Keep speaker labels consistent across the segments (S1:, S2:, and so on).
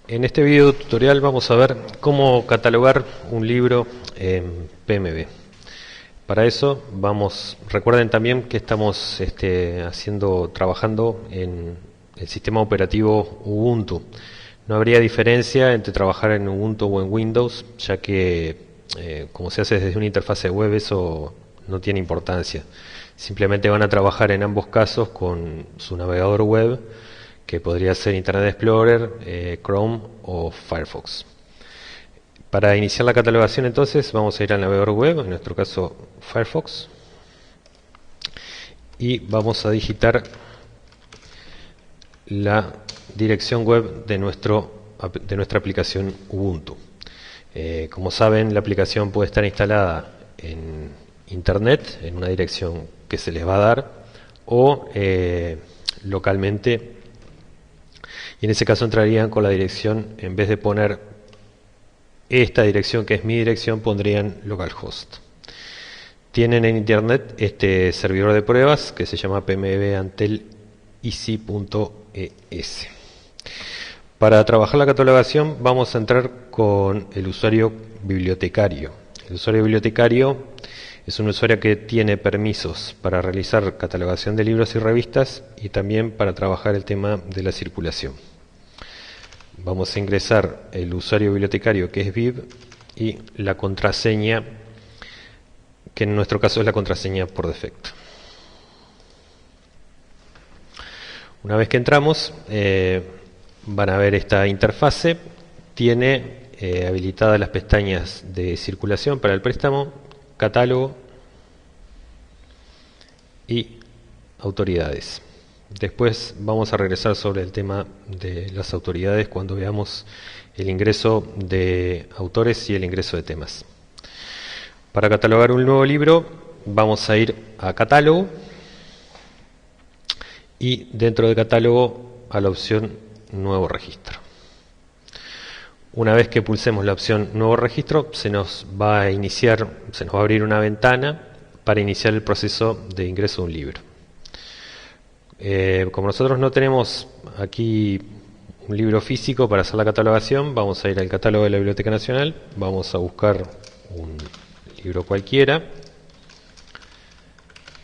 S1: En este video tutorial vamos a ver cómo catalogar un libro en PMB. Para eso recuerden también que estamos trabajando en el sistema operativo Ubuntu. No habría diferencia entre trabajar en Ubuntu o en Windows, ya que como se hace desde una interfase web, eso no tiene importancia. Simplemente van a trabajar en ambos casos con su navegador web, que podría ser Internet Explorer, Chrome o Firefox. Para iniciar la catalogación entonces vamos a ir al navegador web, en nuestro caso Firefox, y vamos a digitar la dirección web de nuestra aplicación Ubuntu. Como saben, la aplicación puede estar instalada en Internet, en una dirección que se les va a dar, o localmente. Y en ese caso entrarían con la dirección, en vez de poner esta dirección que es mi dirección, pondrían localhost. Tienen en internet este servidor de pruebas que se llama pmbantel.easy.es. Para trabajar la catalogación vamos a entrar con el usuario bibliotecario. El usuario bibliotecario es un usuario que tiene permisos para realizar catalogación de libros y revistas y también para trabajar el tema de la circulación. Vamos a ingresar el usuario bibliotecario, que es bib, y la contraseña, que en nuestro caso es la contraseña por defecto. Una vez que entramos, van a ver esta interfase. Tiene habilitadas las pestañas de circulación para el préstamo, catálogo y autoridades. Después vamos a regresar sobre el tema de las autoridades cuando veamos el ingreso de autores y el ingreso de temas. Para catalogar un nuevo libro vamos a ir a catálogo y dentro de catálogo a la opción nuevo registro. Una vez que pulsemos la opción nuevo registro se nos va a abrir una ventana para iniciar el proceso de ingreso de un libro. Como nosotros no tenemos aquí un libro físico para hacer la catalogación, vamos a ir al catálogo de la Biblioteca Nacional, vamos a buscar un libro cualquiera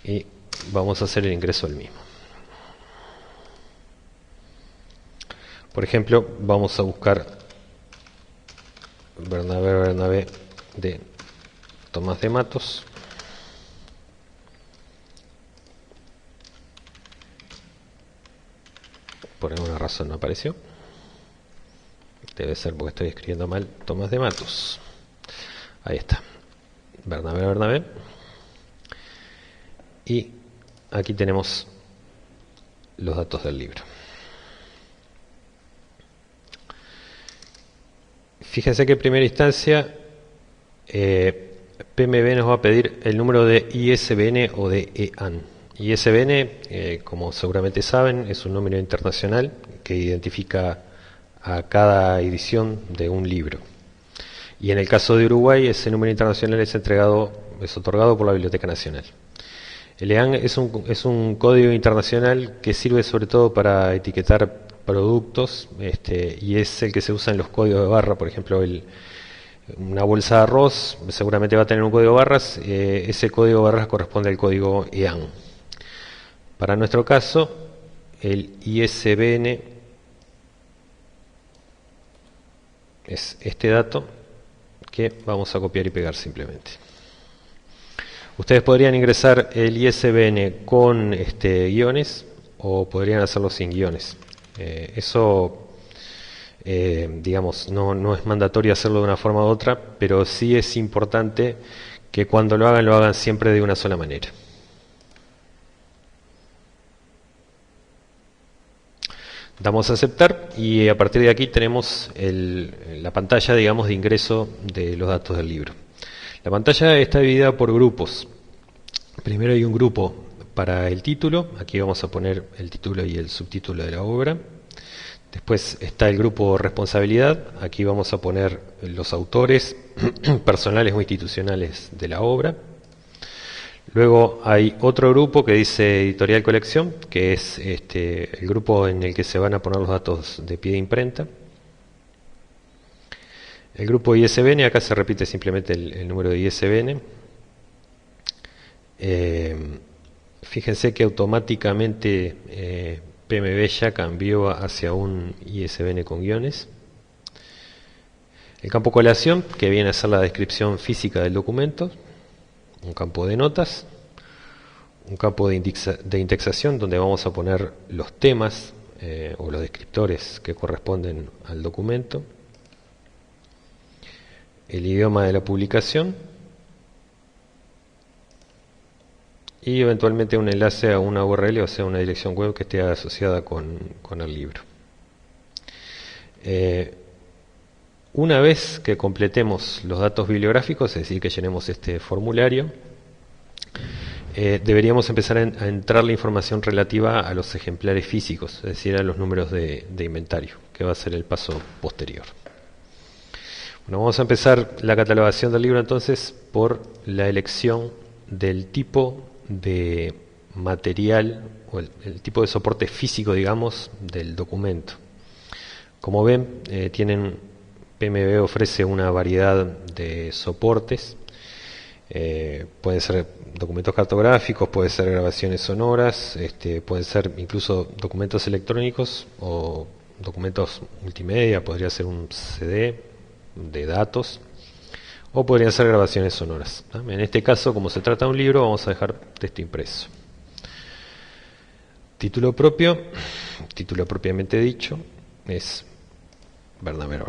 S1: y vamos a hacer el ingreso del mismo. Por ejemplo, vamos a buscar Bernabé de Tomás de Matos. Por alguna razón no apareció. Debe ser porque estoy escribiendo mal Tomás de Matos. Ahí está. Bernabé. Y aquí tenemos los datos del libro. Fíjense que en primera instancia PMB nos va a pedir el número de ISBN o de EAN. ISBN, como seguramente saben, es un número internacional que identifica a cada edición de un libro. Y en el caso de Uruguay, ese número internacional es otorgado por la Biblioteca Nacional. El EAN es un código internacional que sirve sobre todo para etiquetar productos, y es el que se usa en los códigos de barra. Por ejemplo, una bolsa de arroz seguramente va a tener un código de barras, ese código de barras corresponde al código EAN. Para nuestro caso, el ISBN es este dato que vamos a copiar y pegar simplemente. Ustedes podrían ingresar el ISBN con guiones o podrían hacerlo sin guiones. Eso, digamos, no es mandatorio hacerlo de una forma u otra, pero sí es importante que cuando lo hagan siempre de una sola manera. Damos a aceptar y a partir de aquí tenemos la pantalla, digamos, de ingreso de los datos del libro. La pantalla está dividida por grupos. Primero hay un grupo para el título, aquí vamos a poner el título y el subtítulo de la obra. Después está el grupo responsabilidad, aquí vamos a poner los autores personales o institucionales de la obra. Luego hay otro grupo que dice editorial colección, que es el grupo en el que se van a poner los datos de pie de imprenta. El grupo ISBN, acá se repite simplemente el número de ISBN. Fíjense que automáticamente PMB ya cambió hacia un ISBN con guiones. El campo colación, que viene a ser la descripción física del documento. Un campo de notas. Un campo de indexación donde vamos a poner los temas o los descriptores que corresponden al documento. El idioma de la publicación. Y eventualmente un enlace a una URL, o sea, una dirección web que esté asociada con el libro. Una vez que completemos los datos bibliográficos, es decir, que llenemos este formulario, deberíamos empezar a entrar la información relativa a los ejemplares físicos, es decir, a los números de inventario, que va a ser el paso posterior. Bueno, vamos a empezar la catalogación del libro entonces por la elección del tipo de material o el tipo de soporte físico, digamos, del documento. Como ven, PMB ofrece una variedad de soportes. Pueden ser documentos cartográficos, pueden ser grabaciones sonoras, pueden ser incluso documentos electrónicos o documentos multimedia, podría ser un CD de datos, o podrían ser grabaciones sonoras. En este caso, como se trata de un libro, vamos a dejar texto impreso. Título propio, título propiamente dicho, es Verdamer.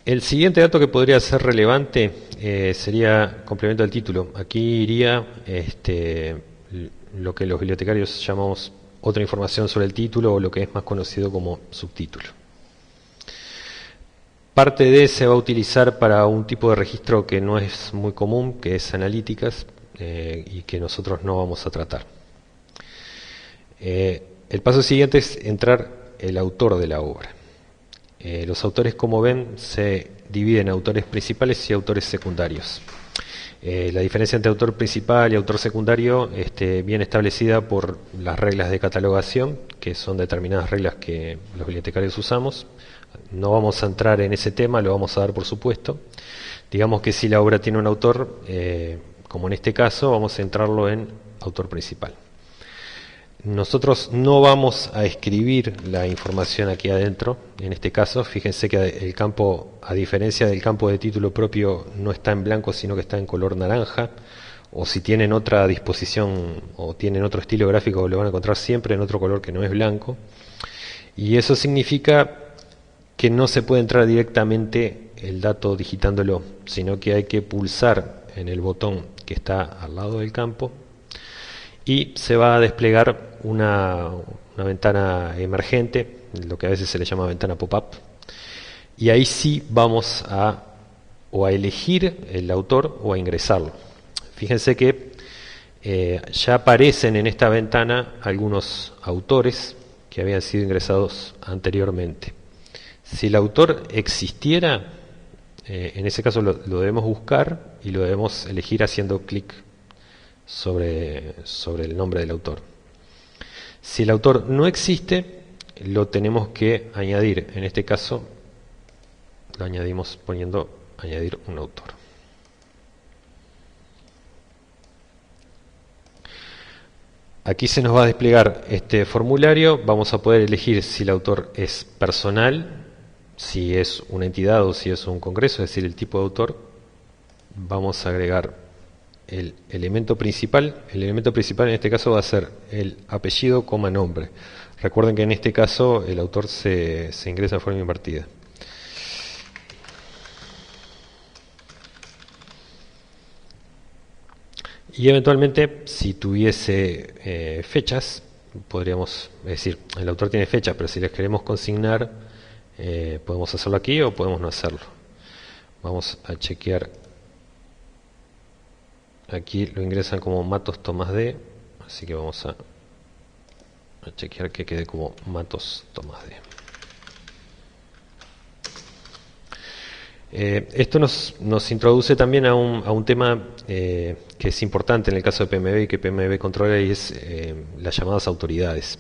S1: El siguiente dato que podría ser relevante sería complemento al título. Aquí iría lo que los bibliotecarios llamamos otra información sobre el título, o lo que es más conocido como subtítulo. Parte de se va a utilizar para un tipo de registro que no es muy común, que es analíticas, y que nosotros no vamos a tratar. El paso siguiente es entrar el autor de la obra. Los autores, como ven, se dividen en autores principales y autores secundarios. La diferencia entre autor principal y autor secundario viene establecida por las reglas de catalogación, que son determinadas reglas que los bibliotecarios usamos. No vamos a entrar en ese tema, lo vamos a dar por supuesto. Digamos que si la obra tiene un autor, como en este caso, vamos a entrarlo en autor principal. Nosotros no vamos a escribir la información aquí adentro. En este caso, fíjense que el campo, a diferencia del campo de título propio, no está en blanco, sino que está en color naranja. O si tienen otra disposición o tienen otro estilo gráfico, lo van a encontrar siempre en otro color que no es blanco. Y eso significa que no se puede entrar directamente el dato digitándolo, sino que hay que pulsar en el botón que está al lado del campo y se va a desplegar una ventana emergente, lo que a veces se le llama ventana pop-up, y ahí sí vamos a elegir el autor o a ingresarlo. Fíjense que ya aparecen en esta ventana algunos autores que habían sido ingresados anteriormente. Si el autor existiera, en ese caso lo debemos buscar y lo debemos elegir haciendo clic sobre el nombre del autor. Si el autor no existe, lo tenemos que añadir. En este caso, lo añadimos poniendo añadir un autor. Aquí se nos va a desplegar este formulario. Vamos a poder elegir si el autor es personal, si es una entidad o si es un congreso, es decir, el tipo de autor. Vamos a agregar el elemento principal. El elemento principal en este caso va a ser el apellido, nombre. Recuerden que en este caso el autor se ingresa de forma invertida. Y eventualmente, si tuviese fechas, podríamos decir, el autor tiene fecha, pero si les queremos consignar, podemos hacerlo aquí o podemos no hacerlo. Vamos a chequear. Aquí lo ingresan como Matos Tomás D, así que vamos a chequear que quede como Matos Tomás D. Esto nos introduce también a un tema que es importante en el caso de PMB y que PMB controla, y es las llamadas autoridades.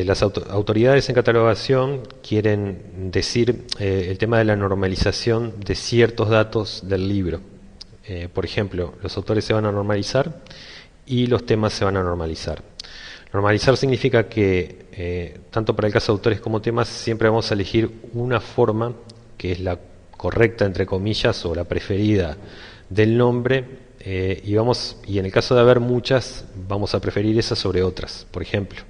S1: Las autoridades en catalogación quieren decir el tema de la normalización de ciertos datos del libro. Por ejemplo, los autores se van a normalizar y los temas se van a normalizar. Normalizar significa que tanto para el caso de autores como temas siempre vamos a elegir una forma que es la correcta, entre comillas, o la preferida del nombre, y en el caso de haber muchas, vamos a preferir esas sobre otras. Por ejemplo,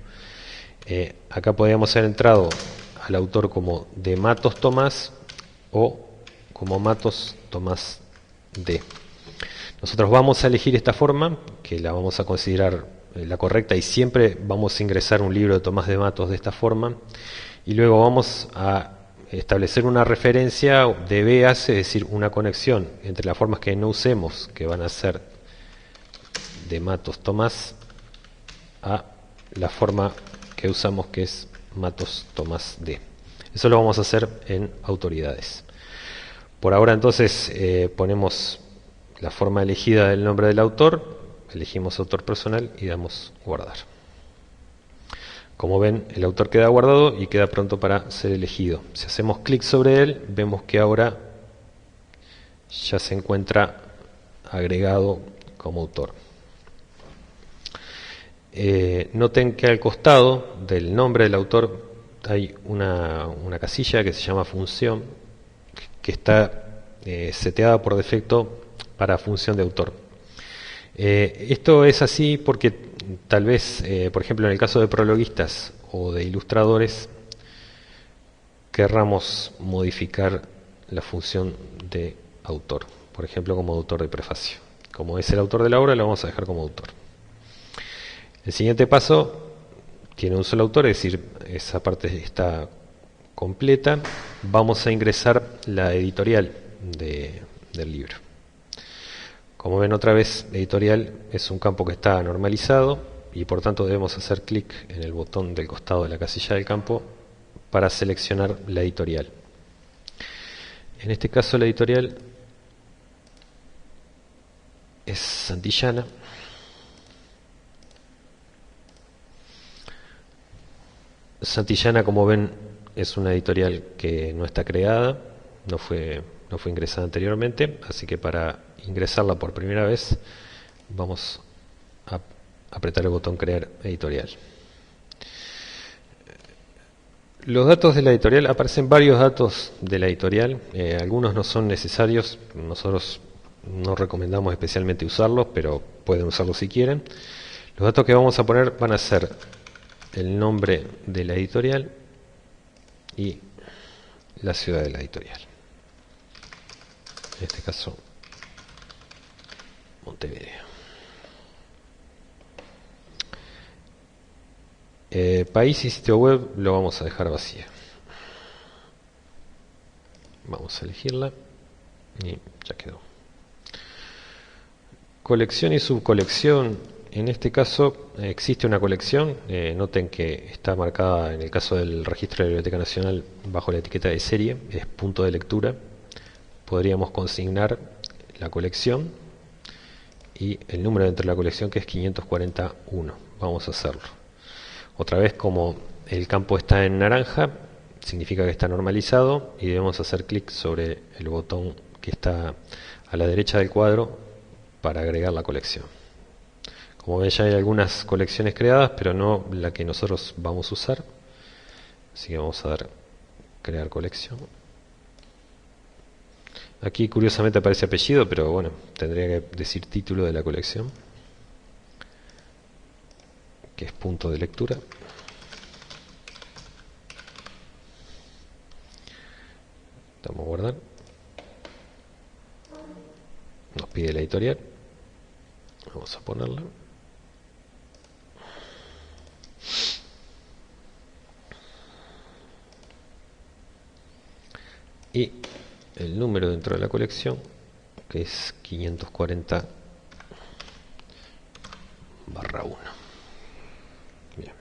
S1: acá podríamos haber entrado al autor como de Matos Tomás o como Matos Tomás D. Nosotros vamos a elegir esta forma, que la vamos a considerar la correcta, y siempre vamos a ingresar un libro de Tomás de Matos de esta forma, y luego vamos a establecer una referencia de beas, es decir, una conexión entre las formas que no usemos, que van a ser de Matos Tomás, a la forma que usamos, que es Matos Tomás D. Eso lo vamos a hacer en autoridades. Por ahora entonces ponemos la forma elegida del nombre del autor, elegimos autor personal y damos guardar. Como ven, el autor queda guardado y queda pronto para ser elegido. Si hacemos clic sobre él, vemos que ahora ya se encuentra agregado como autor. Noten que al costado del nombre del autor hay una casilla que se llama función, que está seteada por defecto para función de autor. Esto es así porque tal vez, por ejemplo, en el caso de prologuistas o de ilustradores, querramos modificar la función de autor, por ejemplo, como autor de prefacio. Como es el autor de la obra, lo vamos a dejar como autor. El siguiente paso tiene un solo autor, es decir, esa parte está completa. Vamos a ingresar la editorial del libro. Como ven, otra vez, editorial es un campo que está normalizado y por tanto debemos hacer clic en el botón del costado de la casilla del campo para seleccionar la editorial. En este caso la editorial es Santillana. Santillana, como ven, es una editorial que no está creada, no fue ingresada anteriormente, así que para ingresarla por primera vez vamos a apretar el botón crear editorial. Los datos de la editorial, aparecen varios datos de la editorial, algunos no son necesarios, nosotros no recomendamos especialmente usarlos, pero pueden usarlos si quieren. Los datos que vamos a poner van a ser el nombre de la editorial y la ciudad de la editorial. En este caso, Montevideo. País y sitio web lo vamos a dejar vacía. Vamos a elegirla y ya quedó. Colección y subcolección. En este caso existe una colección. Noten que está marcada en el caso del registro de la Biblioteca Nacional bajo la etiqueta de serie, es punto de lectura. Podríamos consignar la colección y el número dentro de la colección, que es 541. Vamos a hacerlo. Otra vez, como el campo está en naranja, significa que está normalizado y debemos hacer clic sobre el botón que está a la derecha del cuadro para agregar la colección. Como ven, ya hay algunas colecciones creadas, pero no la que nosotros vamos a usar. Así que vamos a dar crear colección. Aquí curiosamente aparece apellido, pero bueno, tendría que decir título de la colección, que es punto de lectura. Damos a guardar. Nos pide la editorial. Vamos a ponerla. Y el número dentro de la colección, que es 540/1. Bien.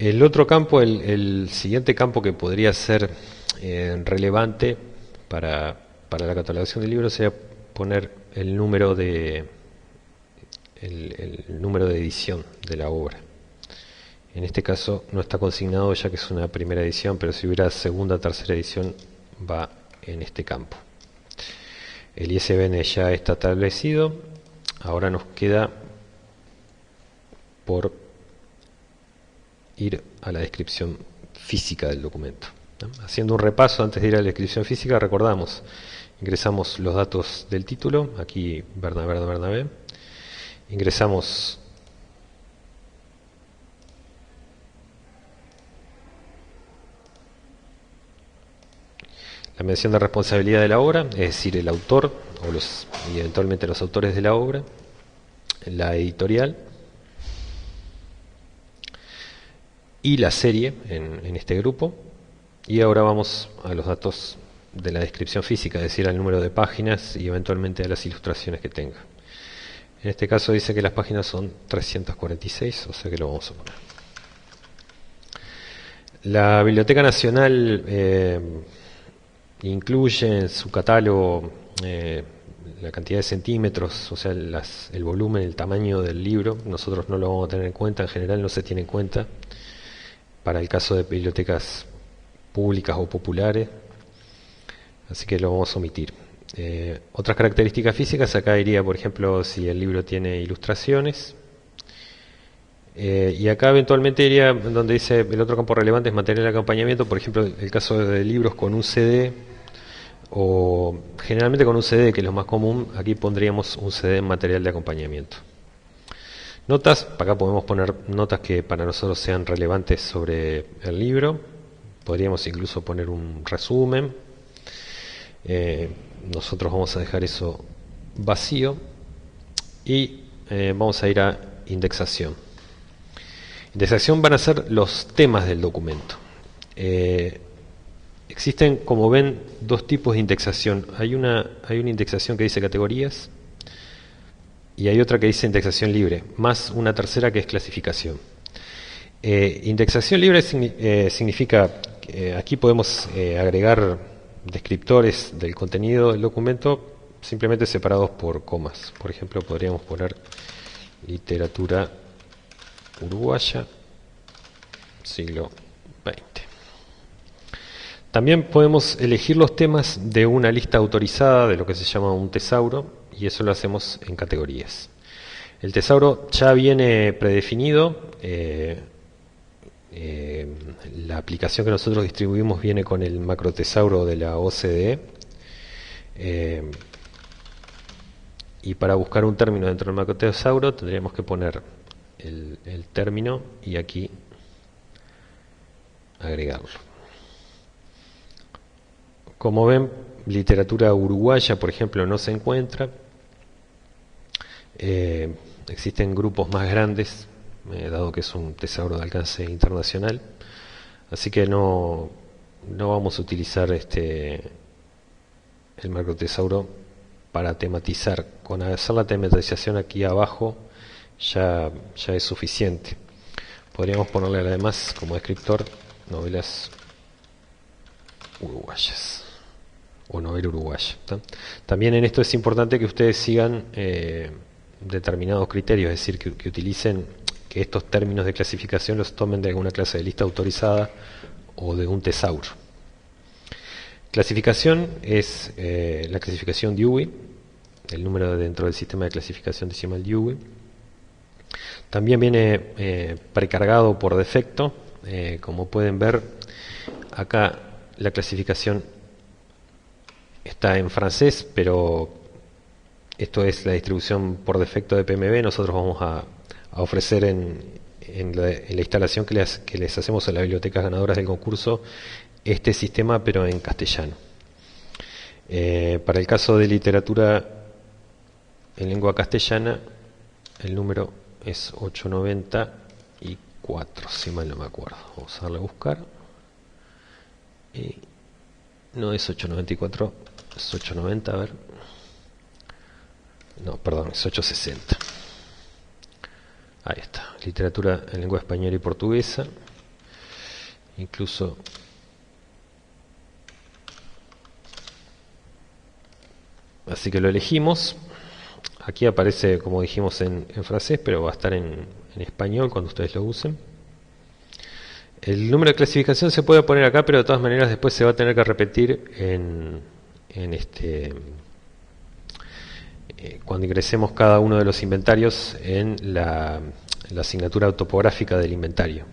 S1: El otro campo, el siguiente campo que podría ser relevante para la catalogación del libro sería poner el número el número de edición de la obra. En este caso no está consignado ya que es una primera edición, pero si hubiera segunda o tercera edición va en este campo. El ISBN ya está establecido, ahora nos queda por ir a la descripción física del documento. Haciendo un repaso antes de ir a la descripción física, recordamos, ingresamos los datos del título, aquí Bernabé, ingresamos la mención de responsabilidad de la obra, es decir, el autor y eventualmente los autores de la obra, la editorial y la serie en este grupo. Y ahora vamos a los datos de la descripción física, es decir, al número de páginas y eventualmente a las ilustraciones que tenga. En este caso dice que las páginas son 346, o sea que lo vamos a poner. La Biblioteca Nacional incluye en su catálogo la cantidad de centímetros, o sea, el volumen, el tamaño del libro. Nosotros no lo vamos a tener en cuenta, en general no se tiene en cuenta para el caso de bibliotecas públicas o populares, así que lo vamos a omitir. Otras características físicas, acá iría, por ejemplo, si el libro tiene ilustraciones, y acá eventualmente iría donde dice el otro campo relevante es material de acompañamiento, por ejemplo, el caso de libros con un CD, o generalmente con un CD, que es lo más común, aquí pondríamos un CD en material de acompañamiento. Notas, acá podemos poner notas que para nosotros sean relevantes sobre el libro, podríamos incluso poner un resumen. Nosotros vamos a dejar eso vacío y vamos a ir a indexación. Indexación van a ser los temas del documento. Existen, como ven, dos tipos de indexación. Hay una indexación que dice categorías y hay otra que dice indexación libre, más una tercera que es clasificación. Indexación libre significa que aquí podemos agregar descriptores del contenido del documento simplemente separados por comas. Por ejemplo, podríamos poner literatura uruguaya, siglo XX. También podemos elegir los temas de una lista autorizada de lo que se llama un tesauro, y eso lo hacemos en categorías. El tesauro ya viene predefinido. La aplicación que nosotros distribuimos viene con el macrotesauro de la OCDE, y para buscar un término dentro del macrotesauro tendríamos que poner el término y aquí agregarlo. Como ven, literatura uruguaya, por ejemplo, no se encuentra. Existen grupos más grandes, dado que es un tesauro de alcance internacional, así que no vamos a utilizar el macrotesauro para tematizar. Con hacer la tematización aquí abajo ya es suficiente. Podríamos ponerle además como descriptor novelas uruguayas o novela uruguaya. También en esto es importante que ustedes sigan determinados criterios, es decir, que utilicen, que estos términos de clasificación los tomen de alguna clase de lista autorizada o de un tesauro. Clasificación es la clasificación Dewey, el número dentro del sistema de clasificación decimal Dewey. También viene precargado por defecto. Como pueden ver, acá la clasificación está en francés, pero esto es la distribución por defecto de PMB. Nosotros vamos a ofrecer en la instalación que les hacemos a las bibliotecas ganadoras del concurso este sistema, pero en castellano. Para el caso de literatura en lengua castellana, el número es 894, si mal no me acuerdo. Vamos a darle a buscar. Y no es 894, es 890, a ver. No, perdón, es 860. Ahí está, literatura en lengua española y portuguesa. incluso así que lo elegimos. Aquí aparece, como dijimos, en francés, pero va a estar en español cuando ustedes lo usen. El número de clasificación se puede poner acá, pero de todas maneras después se va a tener que repetir cuando ingresemos cada uno de los inventarios en la asignatura autopográfica del inventario.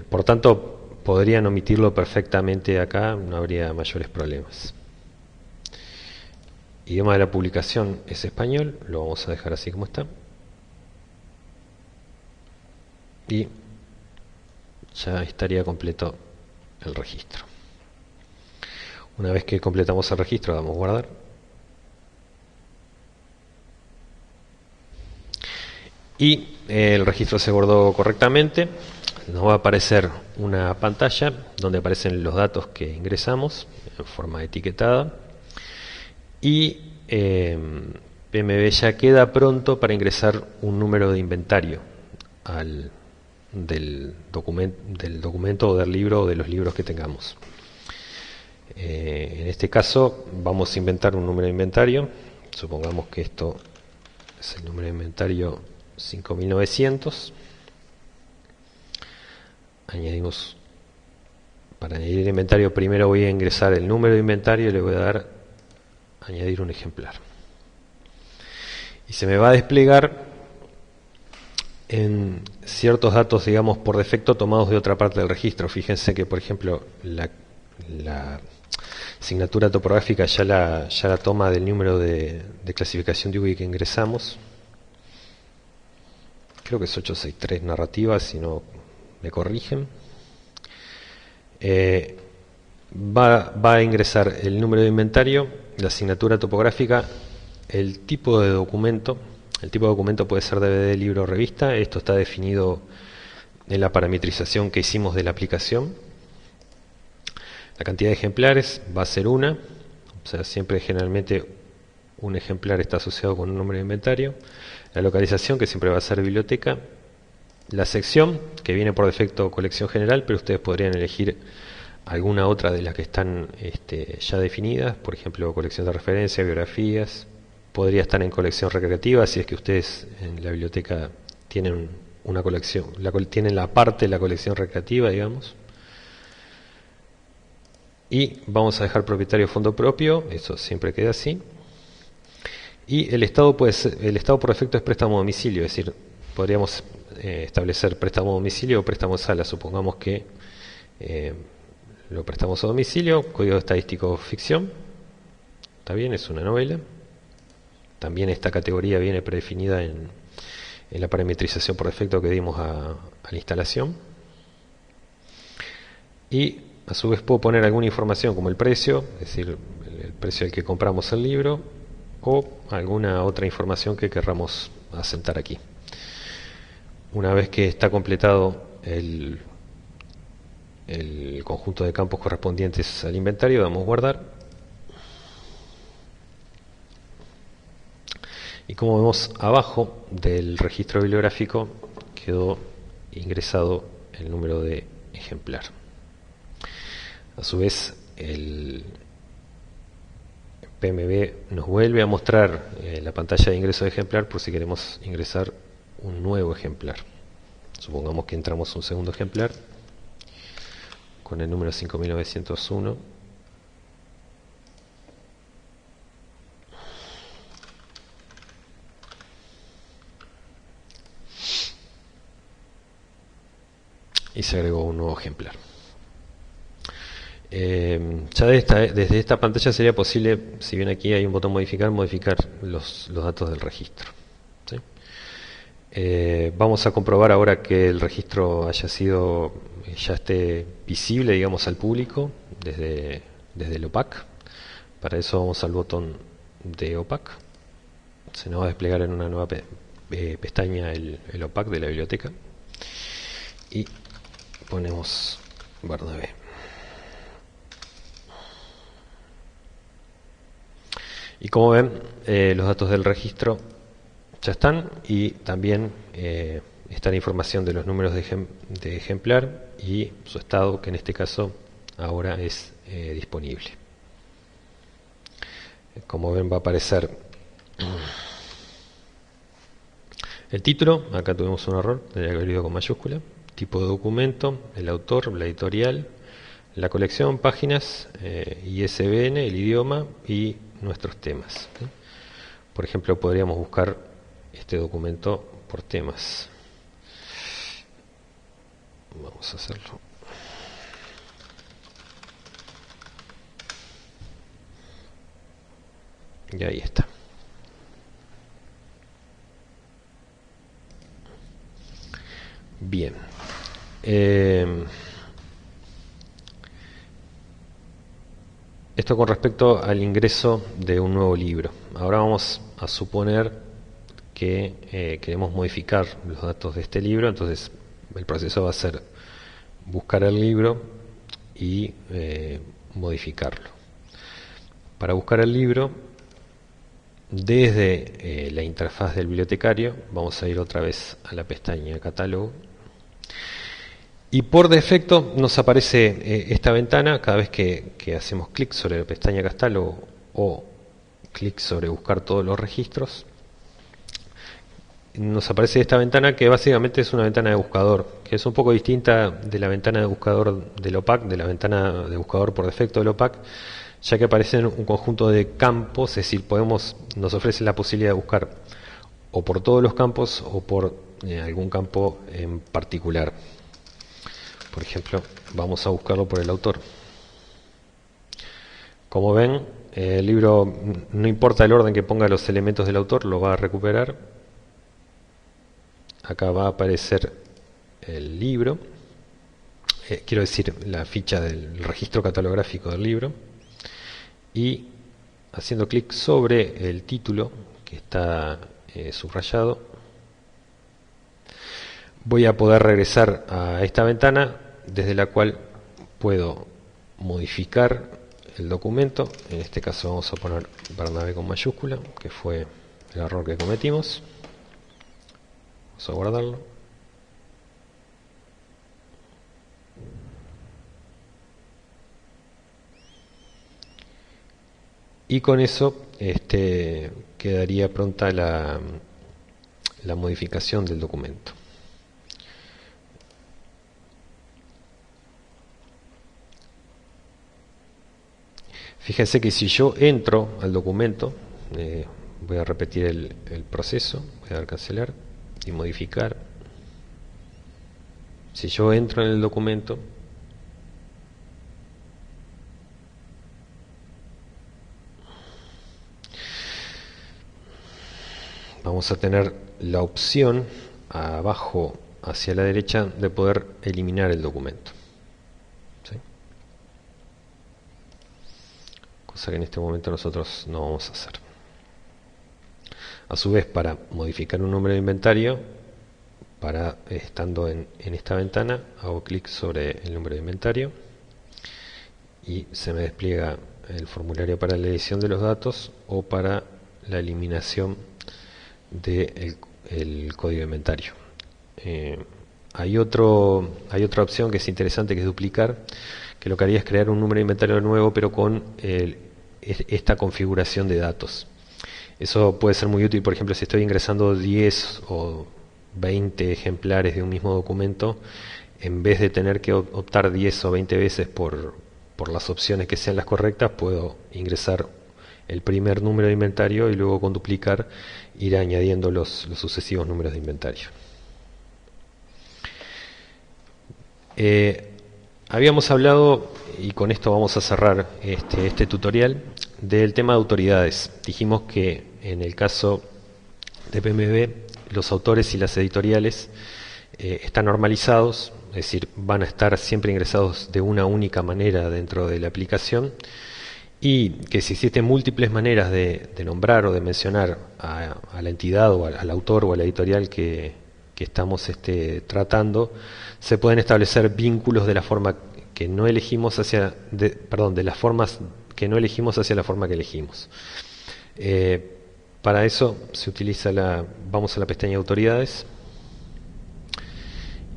S1: Por tanto, podrían omitirlo perfectamente acá, no habría mayores problemas. Idioma de la publicación es español, lo vamos a dejar así como está. Y ya estaría completo el registro. Una vez que completamos el registro, damos guardar. Y el registro se guardó correctamente. Nos va a aparecer una pantalla donde aparecen los datos que ingresamos en forma etiquetada. Y PMB ya queda pronto para ingresar un número de inventario del documento o del libro o de los libros que tengamos. En este caso vamos a inventar un número de inventario. Supongamos que esto es el número de inventario 5900. Añadimos, para añadir inventario primero voy a ingresar el número de inventario y le voy a dar añadir un ejemplar. Y se me va a desplegar en ciertos datos, digamos, por defecto tomados de otra parte del registro. Fíjense que, por ejemplo, la asignatura topográfica ya la toma del número de clasificación de UBI que ingresamos. Creo que es 863 narrativa, si no me corrigen. Va a ingresar el número de inventario, la asignatura topográfica, el tipo de documento. El tipo de documento puede ser DVD, libro o revista. Esto está definido en la parametrización que hicimos de la aplicación. La cantidad de ejemplares va a ser una, o sea, siempre generalmente un ejemplar está asociado con un número de inventario. La localización, que siempre va a ser biblioteca. La sección, que viene por defecto colección general, pero ustedes podrían elegir alguna otra de las que están ya definidas, por ejemplo, colección de referencia, biografías. Podría estar en colección recreativa, si es que ustedes en la biblioteca tienen una colección, tienen la parte de la colección recreativa, digamos. Y vamos a dejar propietario fondo propio, eso siempre queda así. Y el estado por defecto es préstamo a domicilio, es decir, podríamos establecer préstamo a domicilio o préstamo a sala. Supongamos que lo prestamos a domicilio, código estadístico ficción, está bien, es una novela. También esta categoría viene predefinida en la parametrización por defecto que dimos a la instalación. Y a su vez puedo poner alguna información como el precio, es decir, el precio al que compramos el libro, o alguna otra información que querramos asentar aquí. Una vez que está completado el conjunto de campos correspondientes al inventario, damos guardar. Y como vemos abajo del registro bibliográfico quedó ingresado el número de ejemplar. A su vez el PMB nos vuelve a mostrar la pantalla de ingreso de ejemplar por si queremos ingresar un nuevo ejemplar. Supongamos que entramos un segundo ejemplar con el número 5901. Y se agregó un nuevo ejemplar. Ya desde esta pantalla sería posible, si bien aquí hay un botón modificar los datos del registro. ¿Sí? Vamos a comprobar ahora que el registro ya esté visible, digamos, al público desde el OPAC. Para eso vamos al botón de OPAC. Se nos va a desplegar en una nueva pestaña el OPAC de la biblioteca. Y ponemos Bernabé. Y como ven, los datos del registro ya están y también está la información de los números de ejemplar y su estado, que en este caso ahora es disponible. Como ven, va a aparecer el título. Acá tuvimos un error, tendría que haber ido con mayúscula. Tipo de documento, el autor, la editorial, la colección, páginas, ISBN, el idioma y nuestros temas. Por ejemplo, podríamos buscar este documento por temas. Vamos a hacerlo. Y ahí está. Bien. Esto con respecto al ingreso de un nuevo libro. Ahora vamos a suponer que queremos modificar los datos de este libro, entonces el proceso va a ser buscar el libro y modificarlo. Para buscar el libro, desde la interfaz del bibliotecario, vamos a ir otra vez a la pestaña Catálogo. Y por defecto nos aparece esta ventana cada vez que hacemos clic sobre la pestaña Catálogo o clic sobre Buscar todos los registros. Nos aparece esta ventana que básicamente es una ventana de buscador, que es un poco distinta de la ventana de buscador del OPAC, de la ventana de buscador por defecto del OPAC, ya que aparecen un conjunto de campos, es decir, nos ofrece la posibilidad de buscar o por todos los campos o por algún campo en particular. Por ejemplo, vamos a buscarlo por el autor. Como ven, el libro, no importa el orden que ponga los elementos del autor, lo va a recuperar. Acá va a aparecer el libro, quiero decir, la ficha del registro catalográfico del libro. Y haciendo clic sobre el título, que está subrayado, voy a poder regresar a esta ventana desde la cual puedo modificar el documento. En este caso vamos a poner Bernabé con mayúscula, que fue el error que cometimos. Vamos a guardarlo. Y con eso quedaría pronta la modificación del documento. Fíjense que si yo entro al documento, voy a repetir el proceso, voy a dar cancelar y modificar. Si yo entro en el documento, vamos a tener la opción abajo hacia la derecha de poder eliminar el documento. ¿Sí? Cosa que en este momento nosotros no vamos a hacer. A su vez, para modificar un número de inventario, estando en esta ventana, hago clic sobre el número de inventario y se me despliega el formulario para la edición de los datos o para la eliminación del código de inventario. Hay otra opción que es interesante, que es duplicar, que lo que haría es crear un número de inventario nuevo, pero con esta configuración de datos. Eso puede ser muy útil, por ejemplo, si estoy ingresando 10 o 20 ejemplares de un mismo documento, en vez de tener que optar 10 o 20 veces por las opciones que sean las correctas, puedo ingresar el primer número de inventario y luego con duplicar ir añadiendo los sucesivos números de inventario. Habíamos hablado, y con esto vamos a cerrar este tutorial, del tema de autoridades. Dijimos que en el caso de PMB los autores y las editoriales están normalizados, es decir, van a estar siempre ingresados de una única manera dentro de la aplicación, y que si existen múltiples maneras de nombrar o de mencionar a la entidad o al autor o a la editorial que estamos tratando, se pueden establecer vínculos de la forma que no elegimos de las formas que no elegimos hacia la forma que elegimos. Para eso se utiliza vamos a la pestaña Autoridades.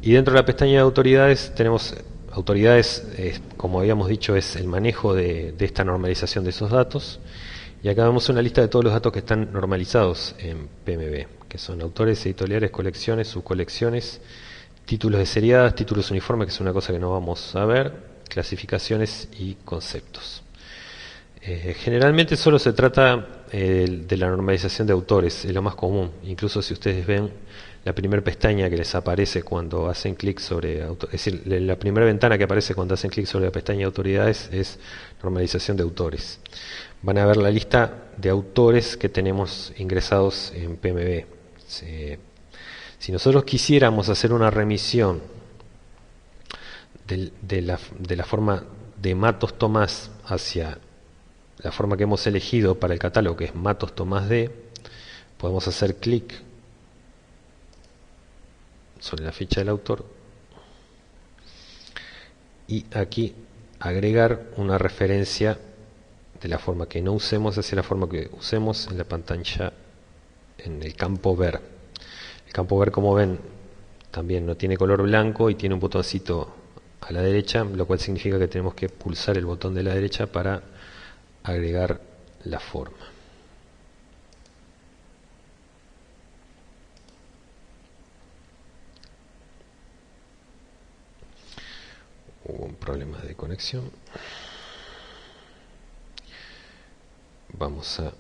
S1: Y dentro de la pestaña de autoridades tenemos autoridades, como habíamos dicho, es el manejo de esta normalización de esos datos. Y acá vemos una lista de todos los datos que están normalizados en PMB, que son autores, editoriales, colecciones, subcolecciones, títulos de seriadas, títulos uniformes, que es una cosa que no vamos a ver, clasificaciones y conceptos. Generalmente solo se trata de la normalización de autores, es lo más común. Incluso si ustedes ven la primera pestaña que les aparece cuando hacen clic sobre, es decir, la primera ventana que aparece cuando hacen clic sobre la pestaña de autoridades es normalización de autores. Van a ver la lista de autores que tenemos ingresados en PMB. Si nosotros quisiéramos hacer una remisión de la forma de Matos Tomás hacia la forma que hemos elegido para el catálogo, que es Matos Tomás D, podemos hacer clic sobre la ficha del autor y aquí agregar una referencia de la forma que no usemos hacia la forma que usemos en la pantalla, en el campo ver. El campo ver, como ven, también no tiene color blanco y tiene un botoncito a la derecha, lo cual significa que tenemos que pulsar el botón de la derecha para agregar la forma. Hubo un problema de conexión. Vamos a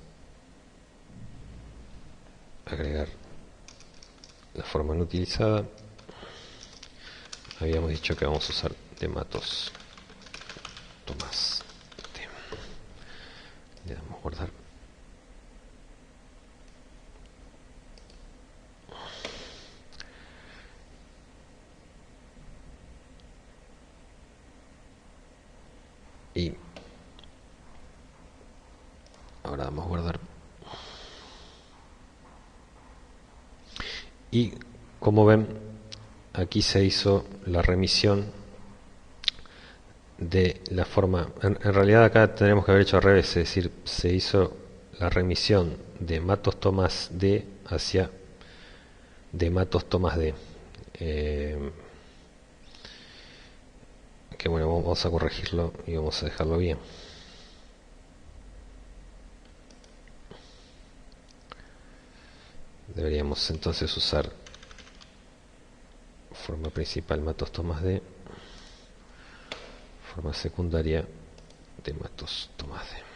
S1: agregar la forma no utilizada. Habíamos dicho que vamos a usar de Matos Tomás. Le damos a guardar. Y ahora damos a guardar. Y como ven, aquí se hizo la remisión de la forma. En realidad acá tendremos que haber hecho al revés, es decir, se hizo la remisión de Matos Tomás D hacia de Matos Tomás D. Que bueno, vamos a corregirlo y vamos a dejarlo bien. Deberíamos entonces usar forma principal Matos Tomás D, forma secundaria de Matos Tomás D.